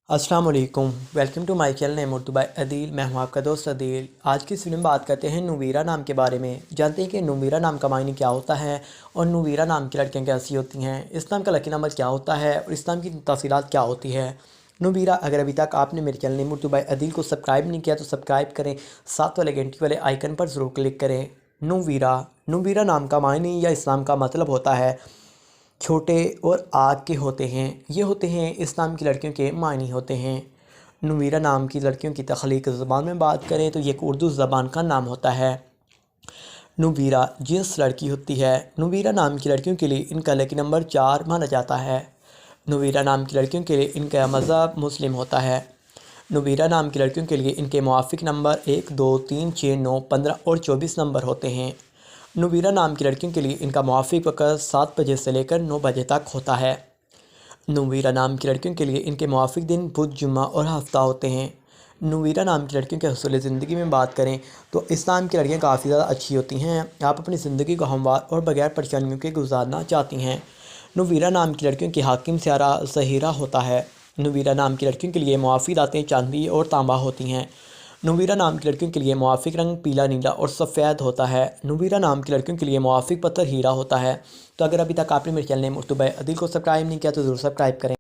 अस्सलाम वालेकुम, welcome to my channel name Urdu by Adeel. मैं हूं आपका दोस्त अदील। आज की इस वीडियो में बात करते हैं नुवीरा नाम के बारे में। जानते हैं कि नुवीरा नाम का मायने क्या होता है और नुवीरा नाम की लड़कियां कैसी होती हैं, इस नाम का लकी नंबर क्या होता है और इस नाम की तफसीलात क्या होती है। नुवीरा, अगर अभी तक आपने मेरे channel name Urdu by Adeel को सब्सक्राइब नहीं किया तो सब्सक्राइब करें, साथ वाले घंटी वाले आइकन पर ज़रूर क्लिक करें। नुवीरा नुवीरा नाम का मायने या इस नाम का मतलब होता है छोटे और आग के होते हैं। ये होते हैं इस नाम की लड़कियों के मायने होते हैं। नुवीरा नाम की लड़कियों की तख्लीक ज़बान में बात करें तो ये एक उर्दू ज़बान का नाम होता है। नुवीरा जिस लड़की होती है, नुवीरा नाम की लड़कियों के लिए इनका लकी नंबर 4 माना जाता है। नुवीरा नाम की लड़कियों के लिए इनका मज़हब मुस्लिम होता है। नुवीरा नाम की लड़कियों के लिए इनके मुआफ़िक नंबर 1, 2, 3, 6, 9, 15 और 24 नंबर होते हैं। नुवीरा नाम की लड़कियों के लिए इनका मुआफ़िक वक़्त 7 बजे से लेकर 9 बजे तक होता है। नुवीरा नाम की लड़कियों के लिए इनके मुआफ़िक दिन बुध, जुम्मा और हफ्ता होते हैं। नुवीरा नाम की लड़कियों के हसूल ज़िंदगी में बात करें तो इस नाम की लड़कियाँ काफ़ी ज़्यादा अच्छी होती हैं। आप अपनी ज़िंदगी को हमवार और बगैर परेशानियों के गुजारना चाहती हैं। नुवीरा नाम की लड़कियों की हाकिम सियारा ज़हीरा होता है। नुवीरा नाम की लड़कियों के लिए मुआफ़िक दातें चांदी और तांबा होती हैं। नुवीरा नाम की लड़कियों के लिए मुआफ़िक रंग पीला, नीला और सफ़ेद होता है। नुवीरा नाम की लड़कियों के लिए मुआफ़िक पत्थर हीरा होता है। तो अगर अभी तक आपने मेरे channel name Urdu by Adeel को सब्सक्राइब नहीं किया तो ज़रूर सब्सक्राइब करें।